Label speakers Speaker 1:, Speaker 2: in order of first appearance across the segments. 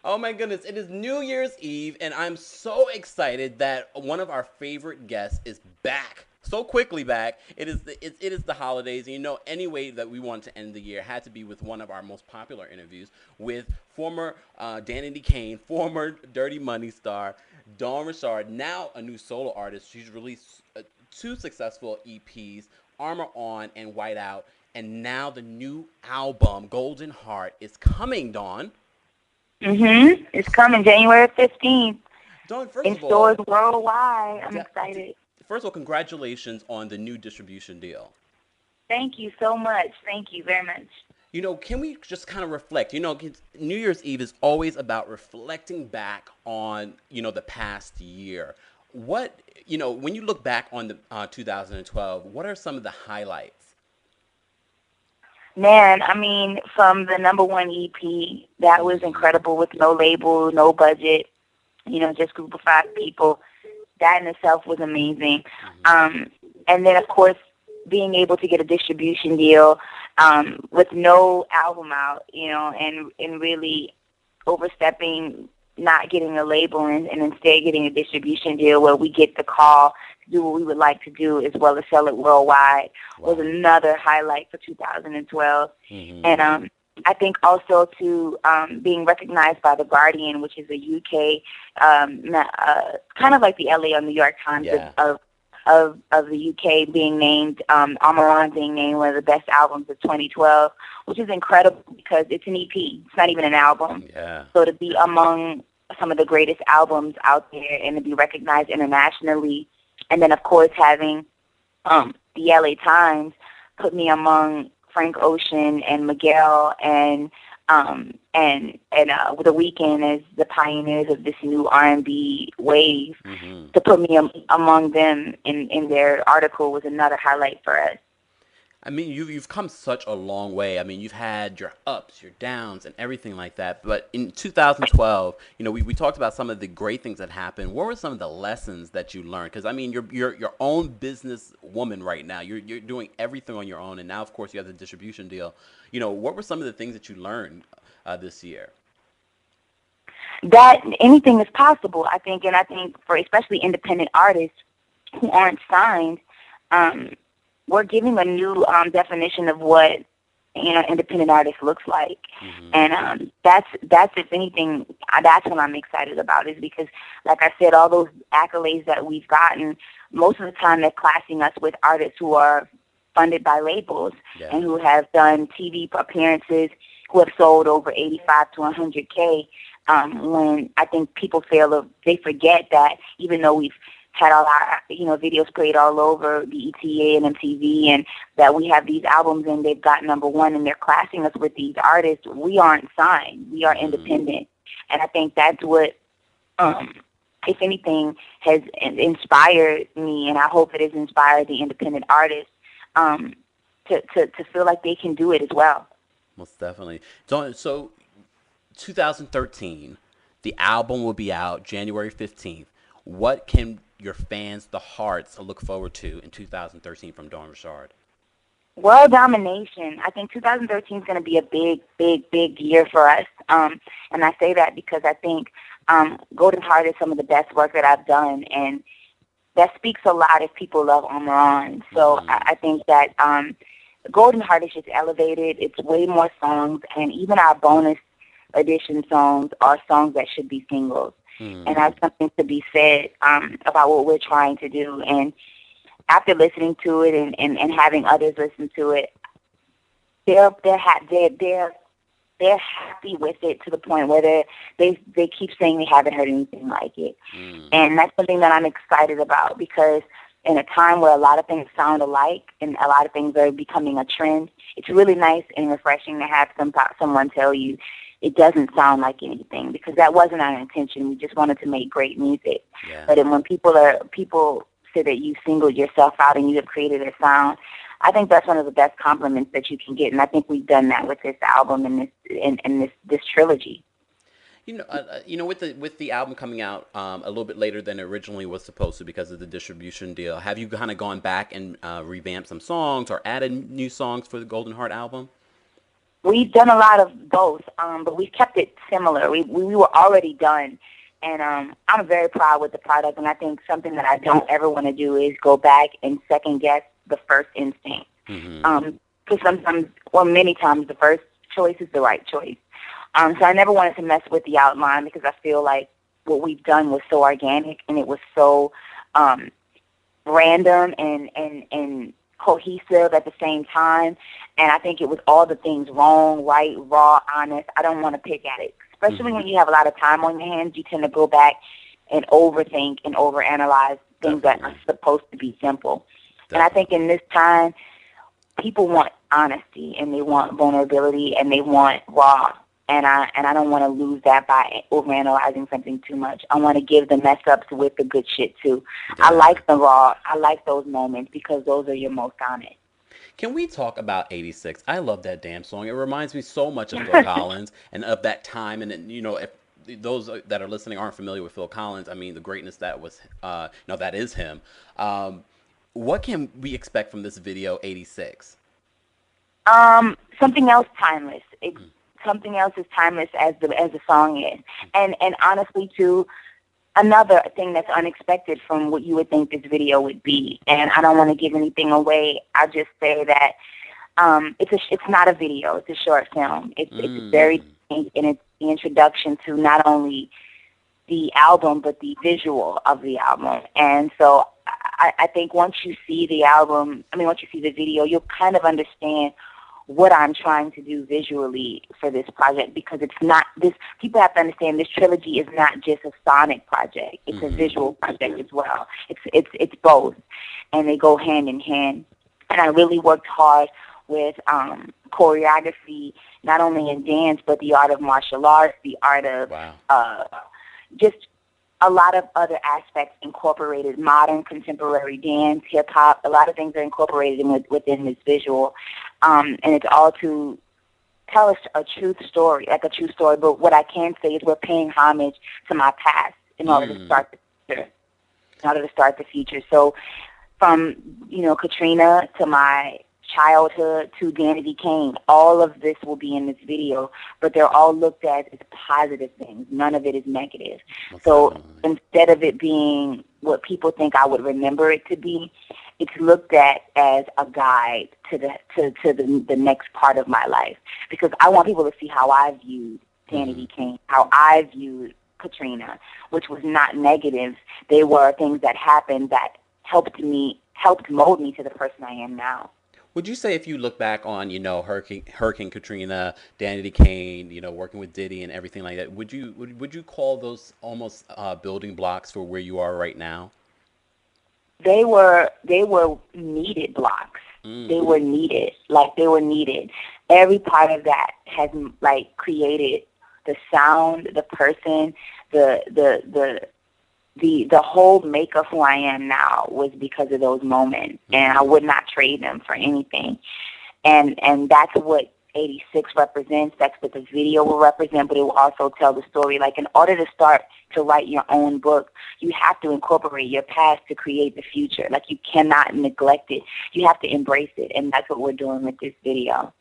Speaker 1: Oh my goodness, it is New Year's Eve, and I'm so excited that one of our favorite guests is back. So quickly back. It is the holidays, and any way that we wanted to end the year had to be with one of our most popular interviews with former Danny Kane, former Dirty Money star, Dawn Richard, now a new solo artist. She's released two successful EPs, Armor On and White Out, and now the new album, Golden Heart, is coming, Dawn.
Speaker 2: It's coming January 15th
Speaker 1: Dawn, first
Speaker 2: in
Speaker 1: of
Speaker 2: stores
Speaker 1: all,
Speaker 2: worldwide. I'm
Speaker 1: de-
Speaker 2: excited.
Speaker 1: first of all, congratulations on the new distribution deal.
Speaker 2: Thank you so much. Thank you very much.
Speaker 1: Can we just kind of reflect? 'Cause New Year's Eve is always about reflecting back on, the past year. When you look back on the 2012, what are some of the highlights?
Speaker 2: Man, I mean, from the number one EP, that was
Speaker 1: Hmm.
Speaker 2: incredible with no label, no budget, just group of five people. That in itself was amazing.
Speaker 1: Hmm.
Speaker 2: Um, and then, of course, being able to get a distribution deal with no album out, and really overstepping, not getting a label and instead getting a distribution deal where we get the call to do what we would like to do as well as sell it worldwide was
Speaker 1: Wow.
Speaker 2: another highlight for 2012. And
Speaker 1: Hmm.
Speaker 2: I think also to being recognized by The Guardian, which is a UK, kind of like the LA or New York Times
Speaker 1: Yeah.
Speaker 2: of the UK, being named, Amaran being named one of the best albums of 2012, which is incredible because it's an EP. It's not even an album.
Speaker 1: Yeah.
Speaker 2: So to be among some of the greatest albums out there and to be recognized internationally, and then of course having the LA Times put me among Frank Ocean and Miguel and The Weeknd as the pioneers of this new R&B wave.
Speaker 1: Hmm.
Speaker 2: To put me among them in their article was another highlight for us.
Speaker 1: I mean, you've come such a long way. I mean, you've had your ups, your downs, and everything like that. But in 2012, we talked about some of the great things that happened. What were some of the lessons that you learned? Because I mean, you're your own business woman right now. You're doing everything on your own, and now, of course, you have the distribution deal. What were some of the things that you learned this year?
Speaker 2: That anything is possible, I think, and I think for especially independent artists who aren't signed, um, we're giving a new definition of what independent artist looks like,
Speaker 1: Hmm.
Speaker 2: and that's if anything, that's what I'm excited about is because, like I said, all those accolades that we've gotten, most of the time they're classing us with artists who are funded by labels
Speaker 1: Yeah.
Speaker 2: and who have done TV appearances, who have sold over 85 to 100K. When I think people they forget that even though we've had all our videos played all over BETA and MTV, and that we have these albums and they've got number one and they're classing us with these artists, we aren't signed. We are
Speaker 1: Hmm.
Speaker 2: independent, and I think that's what, um, if anything, has inspired me, and I hope it has inspired the independent artists um, to feel like they can do it as well.
Speaker 1: Most definitely. So 2013, the album will be out January 15th. What can your fans, the hearts, look forward to in 2013 from Dawn Richard?
Speaker 2: World domination. I think 2013 is going to be a big, big, big year for us. And I say that because I think Golden Heart is some of the best work that I've done, and that speaks a lot if people love Omron. So
Speaker 1: Hmm.
Speaker 2: I think that Golden Heart is just elevated. It's way more songs, and even our bonus edition songs are songs that should be singles. And
Speaker 1: Hmm.
Speaker 2: that's something to be said about what we're trying to do. And after listening to it and having others listen to it, they're happy with it to the point where they keep saying they haven't heard anything like it.
Speaker 1: Hmm.
Speaker 2: And that's something that I'm excited about because in a time where a lot of things sound alike and a lot of things are becoming a trend, it's really nice and refreshing to have someone tell you it doesn't sound like anything, because that wasn't our intention. We just wanted to make great music.
Speaker 1: Yeah.
Speaker 2: But then when people say that you singled yourself out and you have created a sound, I think that's one of the best compliments that you can get, and I think we've done that with this album and this trilogy.
Speaker 1: With the album coming out a little bit later than it originally was supposed to because of the distribution deal, have you kind of gone back and revamped some songs or added new songs for the Golden Heart album?
Speaker 2: We've done a lot of both, but we've kept it similar. We were already done, and I'm very proud with the product. And I think something that I don't ever want to do is go back and second guess the first instinct. Because sometimes, or many times, the first choice is the right choice. So I never wanted to mess with the outline because I feel like what we've done was so organic and it was so random and cohesive at the same time. And I think it was all the things wrong, right, raw, honest. I don't want to pick at it. Especially when you have a lot of time on your hands, you tend to go back and overthink and overanalyze things that are supposed to be simple. And I think in this time, people want honesty and they want vulnerability and they want raw. And I don't want to lose that by overanalyzing something too much. I want to give the mess ups with the good shit too. I like the raw. I like those moments because those are your most honest.
Speaker 1: Can we talk about 86? I love that damn song. It reminds me so much of Phil Collins and of that time. And, you know, if those that are listening aren't familiar with Phil Collins, I mean, the greatness that was, that is him. What can we expect from this video, 86?
Speaker 2: Something else timeless. Something else as timeless as the song is. And honestly, too, another thing that's unexpected from what you would think this video would be. And I don't want to give anything away. I just say that it's not a video. It's a short film. It's very distinct, and it's the introduction to not only the album but the visual of the album. And so I think once you see once you see the video, you'll kind of understand what I'm trying to do visually for this project, because it's not this. People have to understand this trilogy is not just a sonic project; it's a visual project as well. It's both, and they go hand in hand. And I really worked hard with choreography, not only in dance but the art of martial arts, the art of just a lot of other aspects incorporated, modern, contemporary dance, hip-hop. A lot of things are incorporated within this visual. And it's all to tell us a true story, like a true story. But what I can say is we're paying homage to my past in order to start the future. So from, Katrina to my childhood to Danity Kane, all of this will be in this video, but they're all looked at as positive things. None of it is negative. So instead of it being what people think I would remember it to be, it's looked at as a guide to the next part of my life, because I want people to see how I viewed Danity Kane, how I viewed Katrina, which was not negative. They were things that happened that helped mold me to the person I am now.
Speaker 1: Would you say, if you look back on, Hurricane Katrina, Danity Kane, working with Diddy and everything like that, would you call those almost building blocks for where you are right now?
Speaker 2: They were needed blocks. They were needed. They were needed. Every part of that has created the sound, the person, the whole make of who I am now was because of those moments, and I would not trade them for anything. And that's what 86 represents. That's what the video will represent, but it will also tell the story. In order to start to write your own book, you have to incorporate your past to create the future. You cannot neglect it. You have to embrace it, and that's what we're doing with this video.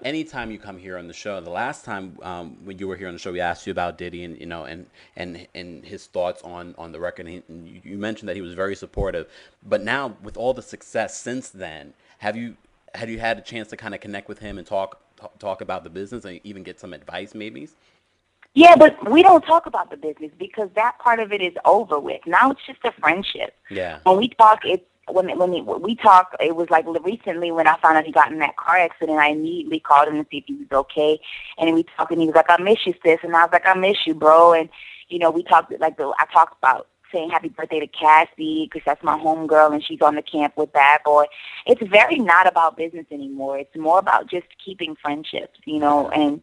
Speaker 1: Anytime you come here on the show, the last time when you were here on the show, we asked you about Diddy and his thoughts on the record. And you mentioned that he was very supportive. But now, with all the success since then, have you had a chance to kind of connect with him and talk about the business and even get some advice, maybe?
Speaker 2: Yeah, but we don't talk about the business because that part of it is over with. Now it's just a friendship.
Speaker 1: Yeah.
Speaker 2: When we talk, when we talk, it was recently when I found out he got in that car accident, I immediately called him to see if he was okay. And then we talked, and he was like, "I miss you, sis." And I was like, "I miss you, bro." And, we talked, I talked about saying happy birthday to Cassie because that's my homegirl and she's on the camp with Bad Boy. It's very not about business anymore. It's more about just keeping friendships, and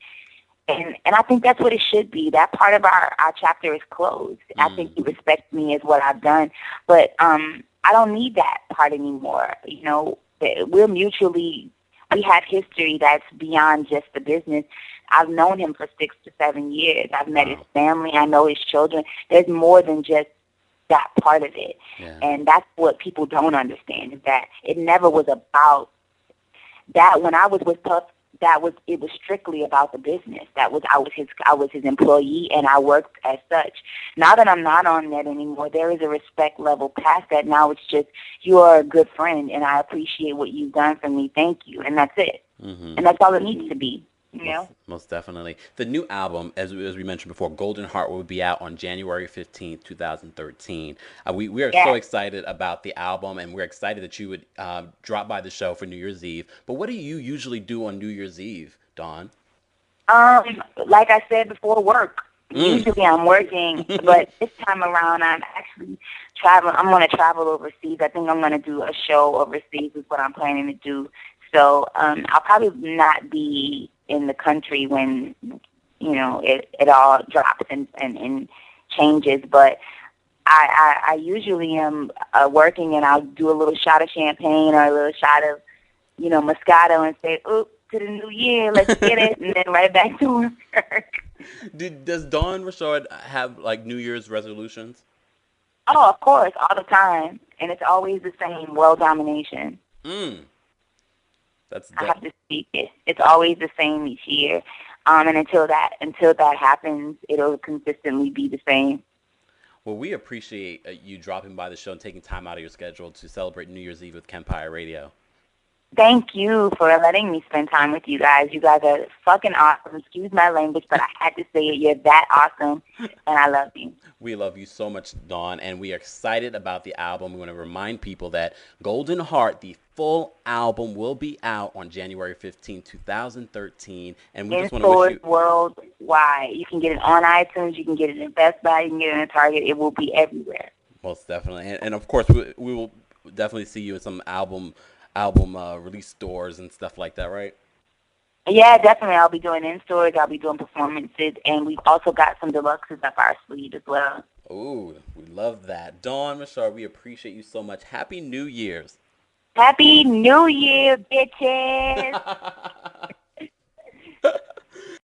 Speaker 2: I think that's what it should be. That part of our chapter is closed. I think he respects me as what I've done. But I don't need that part anymore. We have history that's beyond just the business. I've known him for 6 to 7 years. I've met his family. I know his children. There's more than just that part of it. Yeah. And that's what people don't understand, is that it never was about that. When I was with Puff it was strictly about the business. I was his employee, and I worked as such. Now that I'm not on that anymore, there is a respect level past that. Now it's just, you are a good friend, and I appreciate what you've done for me. Thank you, and that's it.
Speaker 1: Mm-hmm.
Speaker 2: And that's all it needs to be. You know?
Speaker 1: Most definitely. The new album, as we mentioned before, Golden Heart, will be out on January 15th, 2013. We are so excited about the album, and we're excited that you would drop by the show for New Year's Eve. But what do you usually do on New Year's Eve, Dawn?
Speaker 2: Like I said before, work. Usually I'm working, but this time around I'm actually traveling. I'm going to travel overseas. I think I'm going to do a show overseas is what I'm planning to do. So I'll probably not be in the country when, it all drops and changes. But I usually am working, and I'll do a little shot of champagne or a little shot of, Moscato, and say, "Oop, to the new year, let's get it," and then right back to work.
Speaker 1: Does Dawn Rashard have like New Year's resolutions?
Speaker 2: Oh, of course, all the time, and it's always the same: world domination. I have to speak it. It's always the same each year, and until that happens, it'll consistently be the same.
Speaker 1: Well, we appreciate you dropping by the show and taking time out of your schedule to celebrate New Year's Eve with Kempire Radio.
Speaker 2: Thank you for letting me spend time with you guys. You guys are fucking awesome. Excuse my language, but I had to say it. You're that awesome, and I love you.
Speaker 1: We love you so much, Dawn, and we are excited about the album. We want to remind people that Golden Heart, the full album, will be out on January 15, 2013. And we just want to wish you...
Speaker 2: worldwide. You can get it on iTunes. You can get it in Best Buy. You can get it in Target. It will be everywhere.
Speaker 1: Most definitely. And of course, we will definitely see you in some album release stores and stuff like that, right?
Speaker 2: Yeah, definitely. I'll be doing in-stores. I'll be doing performances. And we've also got some deluxes up our sleeve as well.
Speaker 1: Ooh, we love that. Dawn Rashard, we appreciate you so much. Happy New Year's.
Speaker 2: Happy New Year, bitches.